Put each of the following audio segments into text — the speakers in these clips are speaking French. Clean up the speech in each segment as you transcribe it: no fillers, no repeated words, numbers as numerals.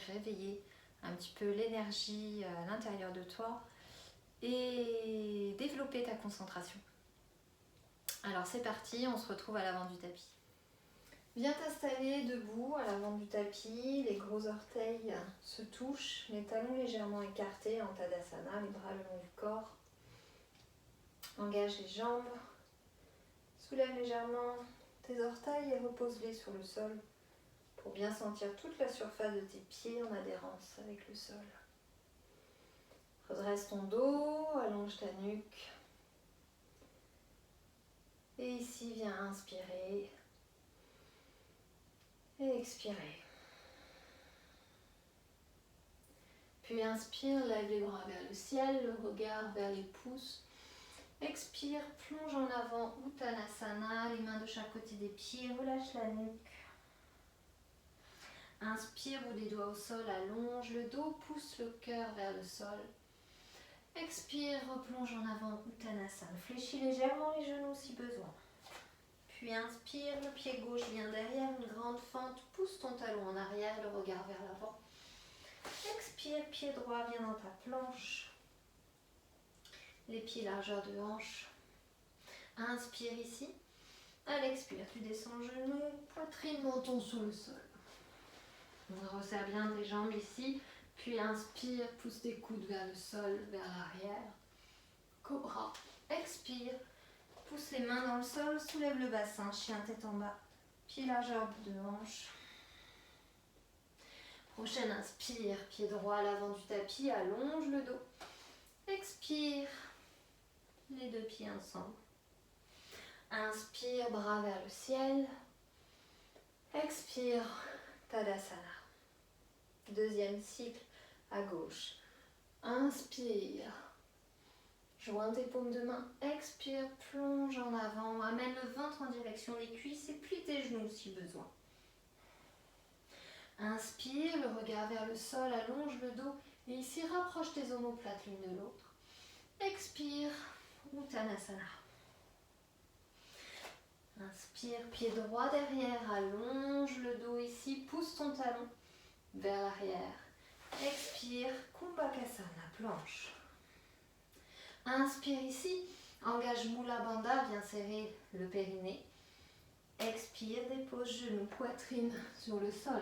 Réveiller un petit peu l'énergie à l'intérieur de toi et développer ta concentration. Alors c'est parti, on se retrouve à l'avant du tapis. Viens t'installer debout à l'avant du tapis, les gros orteils se touchent, les talons légèrement écartés en Tadasana, les bras le long du corps. Engage les jambes, soulève légèrement tes orteils et repose-les sur le sol pour bien sentir toute la surface de tes pieds en adhérence avec le sol. Redresse ton dos, allonge ta nuque. Et ici, viens inspirer et expirer. Puis inspire, lève les bras vers le ciel, le regard vers les pouces. Expire, plonge en avant, Uttanasana, les mains de chaque côté des pieds, relâche la nuque. Inspire, bout des doigts au sol, allonge le dos, pousse le cœur vers le sol. Expire, replonge en avant, Uttanasana. Fléchis légèrement les genoux si besoin. Puis inspire, le pied gauche vient derrière, une grande fente, pousse ton talon en arrière, le regard vers l'avant. Expire, pied droit vient dans ta planche. Les pieds largeur de hanche. Inspire ici. À l'expire, tu descends genou, poitrine, menton sur le sol. On resserre bien tes jambes ici. Puis inspire, pousse tes coudes vers le sol, vers l'arrière. Cobra. Expire. Pousse les mains dans le sol, soulève le bassin, chien tête en bas. Pied largeur de hanche. Prochaine inspire, pied droit à l'avant du tapis, allonge le dos. Expire, les deux pieds ensemble. Inspire, bras vers le ciel. Expire, Tadasana. Deuxième cycle à gauche. Inspire. Joins tes paumes de main, expire, plonge en avant, amène le ventre en direction des cuisses et plie tes genoux si besoin. Inspire, le regard vers le sol, allonge le dos et ici rapproche tes omoplates l'une de l'autre. Expire, Uttanasana. Inspire, pied droit derrière, allonge le dos ici, pousse ton talon vers l'arrière. Expire, Kumbhakasana, planche. Inspire ici, engage Mula Bandha, viens serrer le périnée. Expire, dépose genoux, poitrine sur le sol.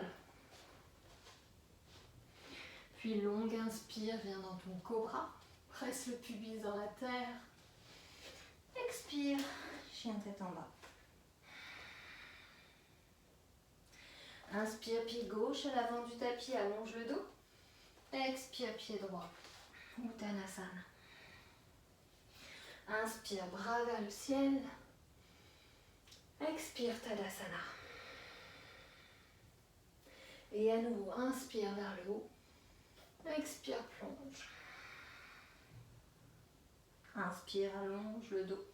Puis longue inspire, viens dans ton cobra. Presse le pubis dans la terre. Expire, chien tête en bas. Inspire, pied gauche à l'avant du tapis, allonge le dos. Expire, pied droit, Uttanasana. Inspire, bras vers le ciel. Expire, Tadasana. Et à nouveau, inspire vers le haut. Expire, plonge. Inspire, allonge le dos.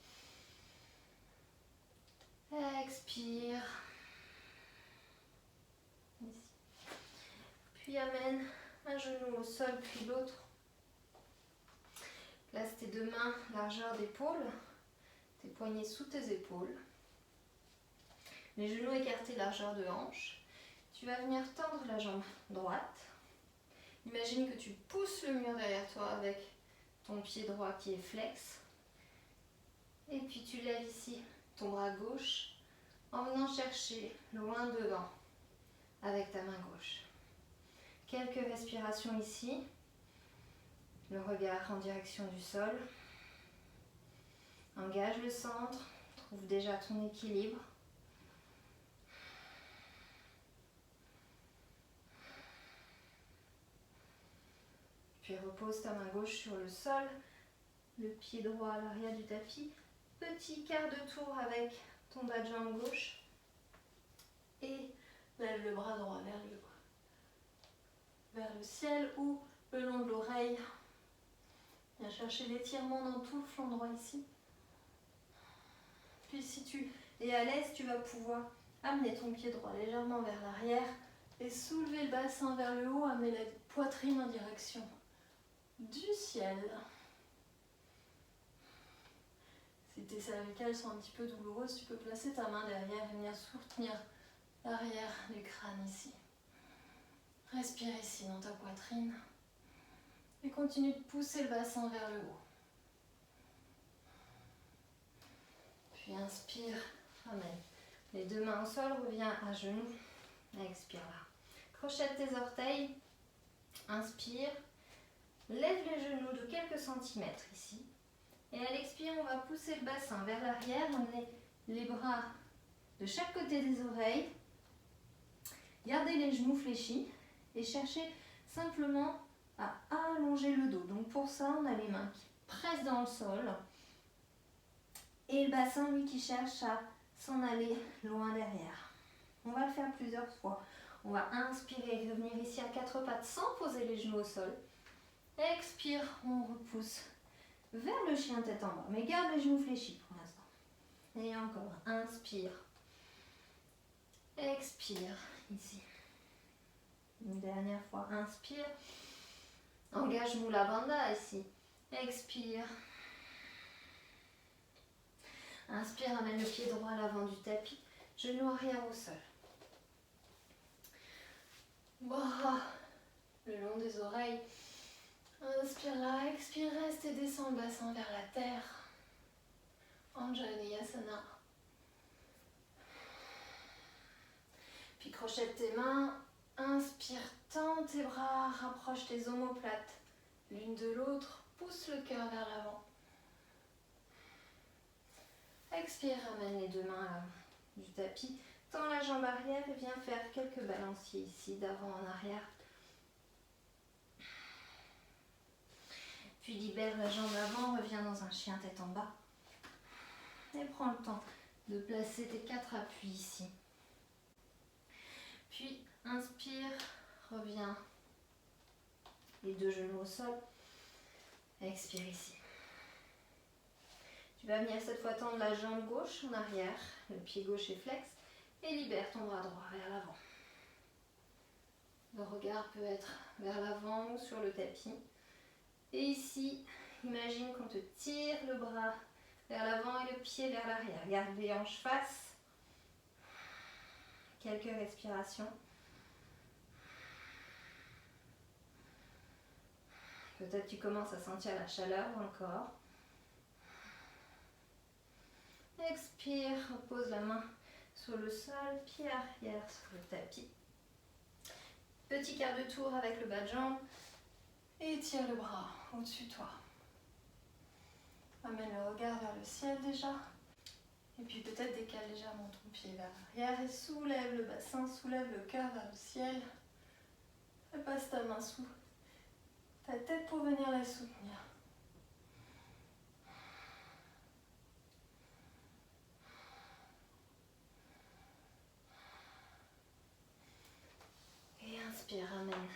Expire. Ici. Puis amène un genou au sol, puis l'autre. Place tes deux mains, largeur d'épaule, tes poignets sous tes épaules. Les genoux écartés, largeur de hanche. Tu vas venir tendre la jambe droite. Imagine que tu pousses le mur derrière toi avec ton pied droit qui est flex. Et puis tu lèves ici ton bras gauche en venant chercher loin devant avec ta main gauche. Quelques respirations ici. Le regard en direction du sol. Engage le centre. Trouve déjà ton équilibre. Puis repose ta main gauche sur le sol. Le pied droit à l'arrière du tapis. Petit quart de tour avec ton bas de jambe gauche. Et lève le bras droit vers le ciel ou le long de l'oreille. Viens chercher l'étirement dans tout le flanc droit ici. Puis si tu es à l'aise, tu vas pouvoir amener ton pied droit légèrement vers l'arrière et soulever le bassin vers le haut, amener la poitrine en direction du ciel. Si tes cervicales sont un petit peu douloureuses, tu peux placer ta main derrière et venir soutenir l'arrière du crâne ici. Respire ici dans ta poitrine et continue de pousser le bassin vers le haut. Puis inspire, ramène les deux mains au sol, reviens à genoux, expire là. Crochette tes orteils, inspire, lève les genoux de quelques centimètres ici. Et à l'expire, on va pousser le bassin vers l'arrière, emmener les bras de chaque côté des oreilles. Gardez les genoux fléchis et cherchez simplement à allonger le dos. Donc pour ça, on a les mains qui pressent dans le sol et le bassin, lui, qui cherche à s'en aller loin derrière. On va le faire plusieurs fois. On va inspirer, revenir ici à quatre pattes sans poser les genoux au sol. Expire, on repousse vers le chien tête en bas, mais garde les genoux fléchis pour l'instant. Et encore, inspire. Expire, ici. Une dernière fois, inspire. Engage Mula Bandha ici. Expire. Inspire, amène le pied droit à l'avant du tapis. Genou arrière au sol. Bras le long des oreilles. Inspire là, expire, reste et descends le bassin vers la terre. Anjaneyasana. Puis crochette tes mains. Inspire, tends tes bras, rapproche tes omoplates l'une de l'autre. Pousse le cœur vers l'avant. Expire, ramène les deux mains du tapis. Tends la jambe arrière et viens faire quelques balanciers ici, d'avant en arrière. Puis libère la jambe avant, reviens dans un chien tête en bas. Et prends le temps de placer tes quatre appuis ici. Puis inspire, reviens les deux genoux au sol. Expire ici. Tu vas venir cette fois tendre la jambe gauche en arrière, le pied gauche est flex, et libère ton bras droit vers l'avant. Le regard peut être vers l'avant ou sur le tapis. Et ici, imagine qu'on te tire le bras vers l'avant et le pied vers l'arrière. Garde les hanches face. Quelques respirations. Peut-être tu commences à sentir la chaleur dans le corps. Expire, repose la main sur le sol, pied arrière sur le tapis. Petit quart de tour avec le bas de jambe. Et tire le bras au-dessus de toi. Amène le regard vers le ciel déjà. Et puis peut-être décale légèrement ton pied vers l'arrière et soulève le bassin, soulève le cœur vers le ciel. Et passe ta main sous ta tête pour venir la soutenir. Et inspire, ramène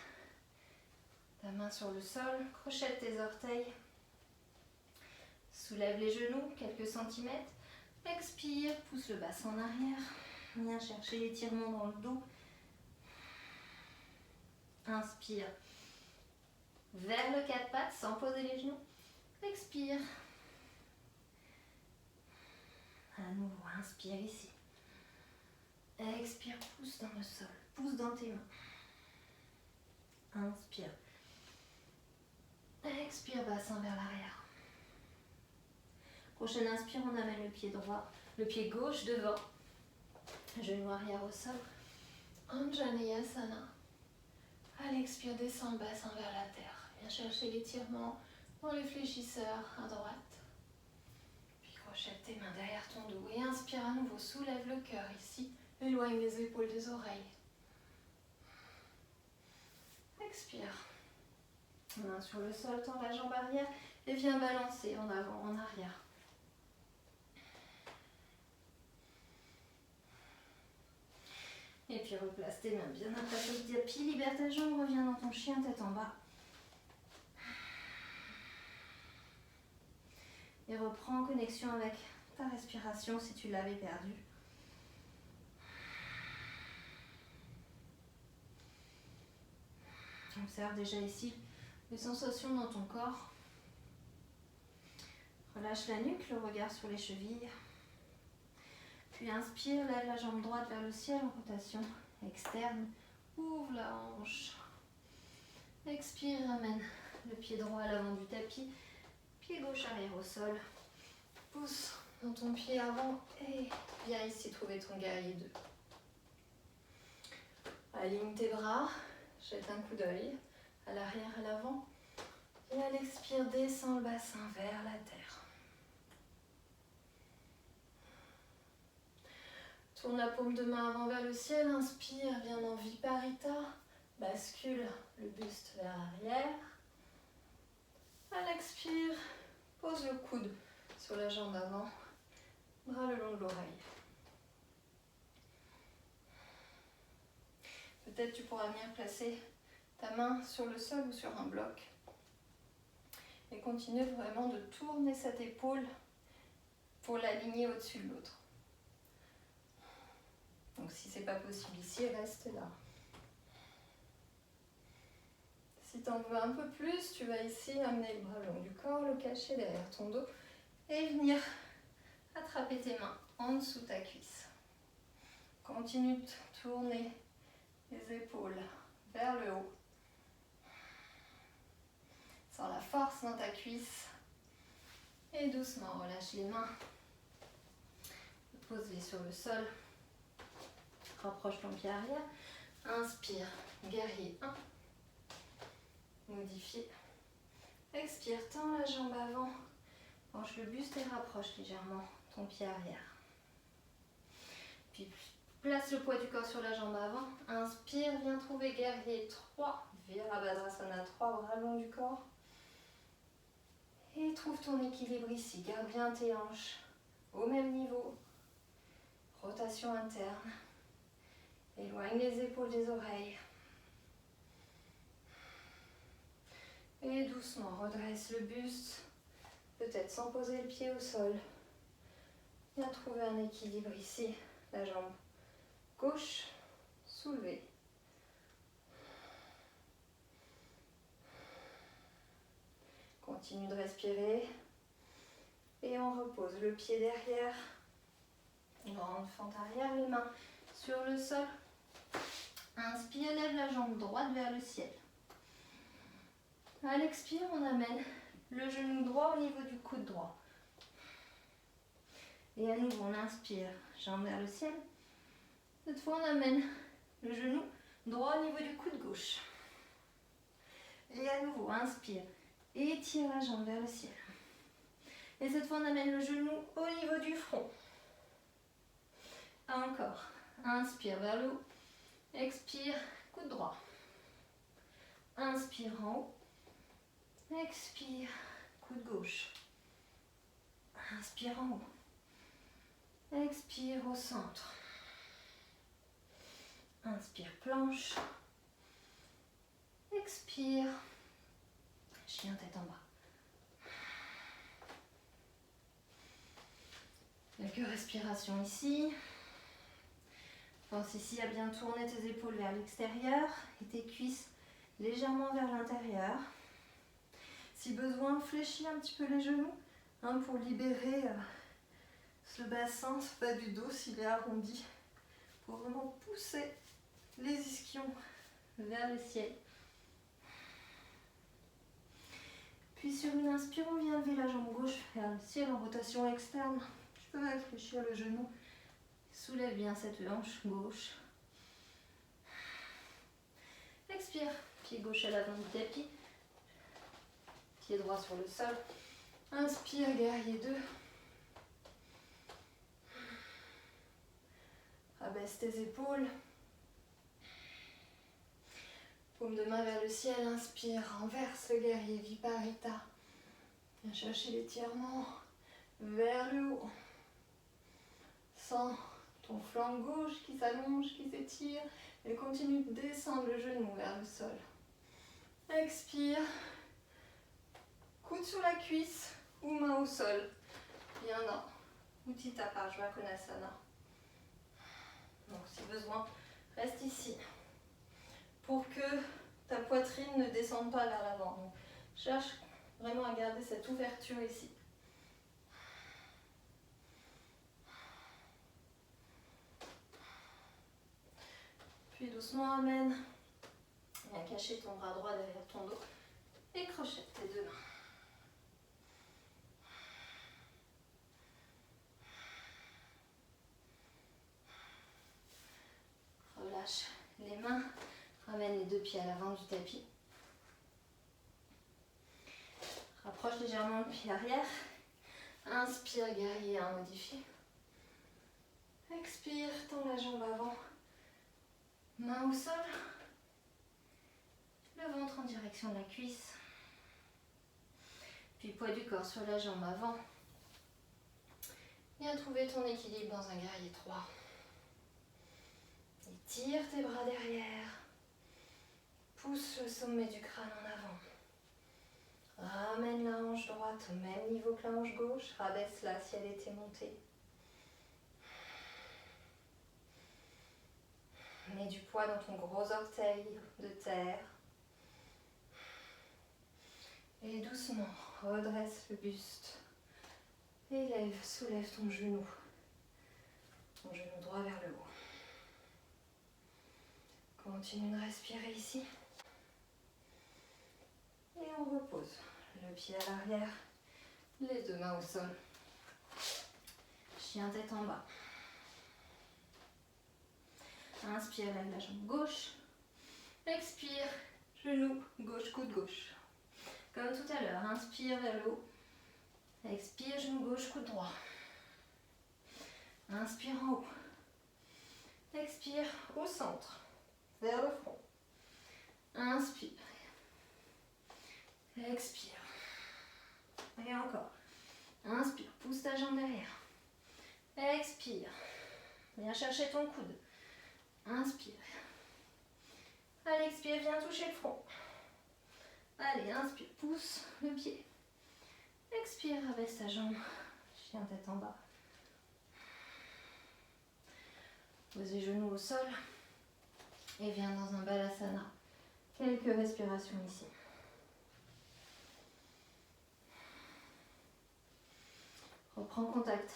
ta main sur le sol, crochette tes orteils. Soulève les genoux quelques centimètres. Expire, pousse le bassin en arrière. Viens chercher l'étirement dans le dos. Inspire. Vers le quatre pattes sans poser les genoux. Expire. À nouveau, inspire ici. Expire, pousse dans le sol. Pousse dans tes mains. Inspire. Expire, bassin vers l'arrière. Prochaine inspire, on amène le pied droit, le pied gauche devant. Genou arrière au sol. Anjaneyasana. À l'expire, descends le bassin vers la terre. Viens chercher l'étirement dans les fléchisseurs à droite. Puis crochette tes mains derrière ton dos. Et inspire à nouveau, soulève le cœur ici. Éloigne les épaules des oreilles. Expire. Main sur le sol, tends la jambe arrière et viens balancer en avant, en arrière. Et puis replace tes mains bien à ta le tapis, libère ta jambe, reviens dans ton chien tête en bas. Et reprends en connexion avec ta respiration si tu l'avais perdue. Observe déjà ici les sensations dans ton corps. Relâche la nuque, le regard sur les chevilles. Puis inspire, lève la jambe droite vers le ciel en rotation externe. Ouvre la hanche. Expire, ramène le pied droit à l'avant du tapis. Pied gauche arrière au sol. Pousse dans ton pied avant et viens ici trouver ton guerrier 2. Aligne tes bras, jette un coup d'œil à l'arrière, à l'avant. Et à l'expire, descends le bassin vers la terre. Tourne la paume de main avant vers le ciel, inspire, viens dans Viparita. Bascule le buste vers l'arrière. À l'expire, pose le coude sur la jambe avant, bras le long de l'oreille. Peut-être tu pourras venir placer ta main sur le sol ou sur un bloc. Et continue vraiment de tourner cette épaule pour l'aligner au-dessus de l'autre. Donc si ce n'est pas possible ici, reste là. Si tu en veux un peu plus, tu vas ici amener le bras le long du corps, le cacher derrière ton dos et venir attraper tes mains en dessous de ta cuisse. Continue de tourner les épaules vers le haut. Sens la force dans ta cuisse et doucement relâche les mains. Pose-les sur le sol. Rapproche ton pied arrière. Inspire, guerrier 1. Modifie. Expire, tends la jambe avant. Penche le buste et rapproche légèrement ton pied arrière. Puis place le poids du corps sur la jambe avant. Inspire, viens trouver guerrier 3. Virabhadrasana 3, bras long du corps. Et trouve ton équilibre ici. Garde bien tes hanches au même niveau. Rotation interne. Éloigne les épaules des oreilles. Et doucement, redresse le buste. Peut-être sans poser le pied au sol. Viens trouver un équilibre ici. La jambe gauche soulevée. Continue de respirer. Et on repose le pied derrière. Grande fente arrière, les mains sur le sol. Inspire, lève la jambe droite vers le ciel. À l'expire, on amène le genou droit au niveau du coude droit. Et à nouveau, on inspire, jambe vers le ciel. Cette fois, on amène le genou droit au niveau du coude gauche. Et à nouveau, inspire, étire la jambe vers le ciel. Et cette fois, on amène le genou au niveau du front. Encore, inspire vers le haut. Expire, coude droit. Inspire en haut. Expire, coude gauche. Inspire en haut. Expire au centre. Inspire, planche. Expire, chien tête en bas. Quelques respirations ici. Pense ici à bien tourner tes épaules vers l'extérieur et tes cuisses légèrement vers l'intérieur. Si besoin, fléchis un petit peu les genoux pour libérer ce bassin, ce bas du dos s'il est arrondi, pour vraiment pousser les ischions vers le ciel. Puis sur une inspire, on vient lever la jambe gauche vers le ciel en rotation externe. Tu peux réfléchir le genou. Soulève bien cette hanche gauche. Expire, pied gauche à l'avant du tapis. Pied droit sur le sol. Inspire, guerrier 2. Abaisse tes épaules. Paume de main vers le ciel. Inspire, renverse le guerrier Viparita. Viens chercher l'étirement vers le haut. Sens ton flanc gauche qui s'allonge, qui s'étire. Et continue de descendre le genou vers le sol. Expire. Coude sur la cuisse ou main au sol. Bien dans Utthita Konasana. Donc si besoin, reste ici. Pour que ta poitrine ne descende pas vers l'avant. Donc, cherche vraiment à garder cette ouverture ici. Puis doucement amène. Viens cacher ton bras droit derrière ton dos et crochette tes deux mains. Relâche les mains, ramène les deux pieds à l'avant du tapis. Rapproche légèrement le pied arrière. Inspire, guerrier à modifier. Expire, tends la jambe avant. Main au sol. Le ventre en direction de la cuisse. Puis poids du corps sur la jambe avant. Viens trouver ton équilibre dans un guerrier 3. Étire tes bras derrière. Pousse le sommet du crâne en avant. Ramène la hanche droite au même niveau que la hanche gauche. Rabaisse-la si elle était montée. Mets du poids dans ton gros orteil de terre. Et doucement, redresse le buste. Élève, soulève ton genou. Ton genou droit vers le haut. Continue de respirer ici. Et on repose. Le pied à l'arrière, les deux mains au sol. Chien tête en bas. Inspire, lève la jambe gauche. Expire, genou gauche, coude gauche. Comme tout à l'heure, inspire vers le haut. Expire, genou gauche, coude droit. Inspire en haut. Expire au centre, vers le front. Inspire. Expire. Et encore. Inspire, pousse ta jambe derrière. Expire. Viens chercher ton coude. Inspire. Allez, expire, viens toucher le front. Allez, inspire, pousse le pied. Expire, abaisse ta jambe. Chien tête en bas. Pose les genoux au sol. Et viens dans un balasana. Quelques respirations ici. Reprends contact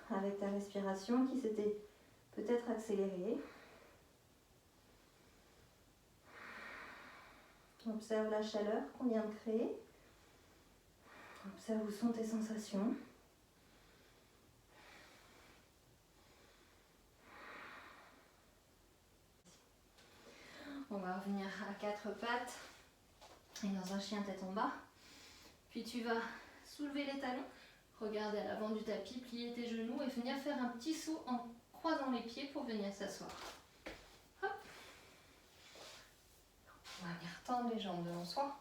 avec ta respiration qui s'était peut-être accélérée. Observe la chaleur qu'on vient de créer. Observe où sont tes sensations. On va revenir à quatre pattes et dans un chien tête en bas. Puis tu vas soulever les talons, regarder à l'avant du tapis, plier tes genoux et venir faire un petit saut en croisant les pieds pour venir s'asseoir. Hop. On va venir tendre les jambes devant soi.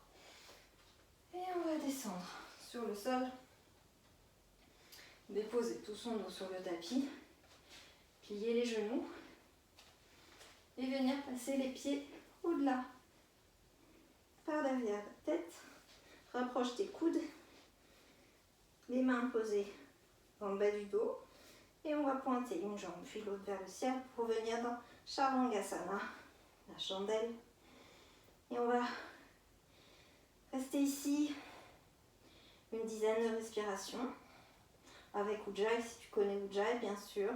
Et on va descendre sur le sol. Déposer tout son dos sur le tapis. Plier les genoux. Et venir passer les pieds au-delà. Par derrière la tête. Rapproche tes coudes. Les mains posées dans le bas du dos. Et on va pointer une jambe puis l'autre vers le ciel pour venir dans Charangasana, la chandelle. Et on va rester ici une dizaine de respirations. Avec Ujjayi, si tu connais Ujjayi, bien sûr.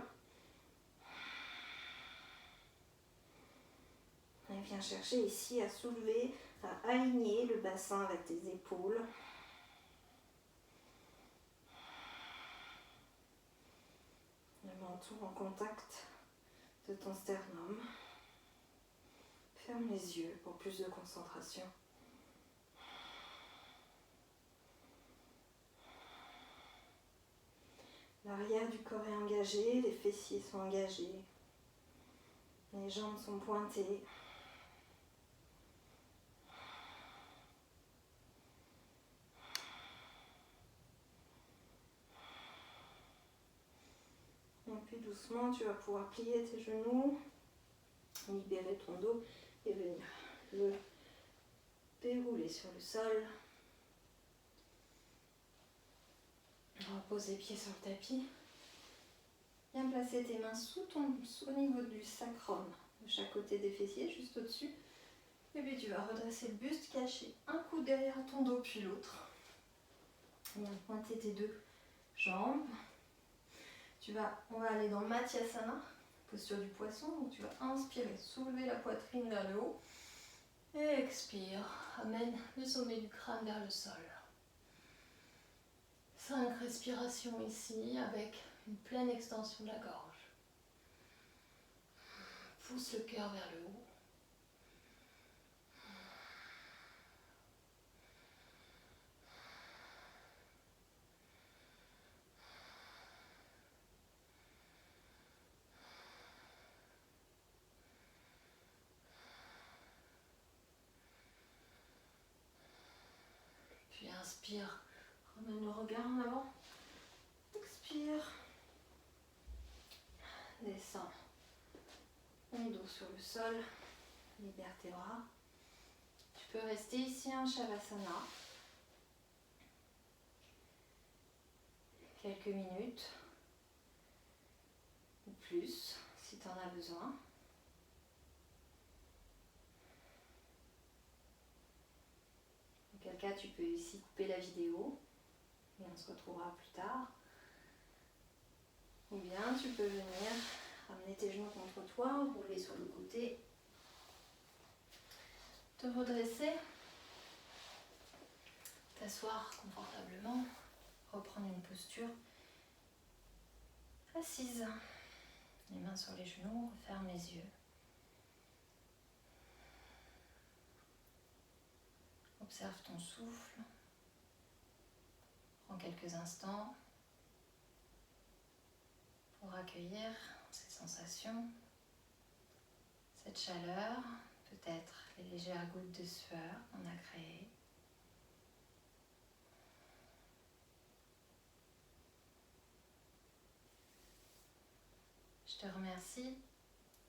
Et viens chercher ici à soulever, à aligner le bassin avec tes épaules. Le menton en contact de ton sternum. Ferme les yeux pour plus de concentration. L'arrière du corps est engagé, les fessiers sont engagés. Les jambes sont pointées. Et puis doucement, tu vas pouvoir plier tes genoux, libérer ton dos et venir le dérouler sur le sol. Repose les pieds sur le tapis. Viens placer tes mains au niveau du sacrum, de chaque côté des fessiers, juste au-dessus. Et puis tu vas redresser le buste, cacher un coude derrière ton dos puis l'autre. Viens pointer tes deux jambes. On va aller dans Matyasana, posture du poisson. Donc tu vas inspirer, soulever la poitrine vers le haut. Et expire, amène le sommet du crâne vers le sol. 5 respirations ici avec une pleine extension de la gorge. Pousse le cœur vers le haut. Puis inspire, ramène le regard en avant. Expire. Descends. Le dos sur le sol. Libère tes bras. Tu peux rester ici en Shavasana. Quelques minutes. Ou plus, si tu en as besoin. Dans quel cas, tu peux ici couper la vidéo. Et on se retrouvera plus tard. Ou bien tu peux venir ramener tes genoux contre toi, rouler sur le côté, te redresser, t'asseoir confortablement, reprendre une posture assise. Les mains sur les genoux, referme les yeux. Observe ton souffle. Prends quelques instants pour accueillir ces sensations, cette chaleur, peut-être les légères gouttes de sueur qu'on a créées. Je te remercie.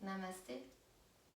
Namasté.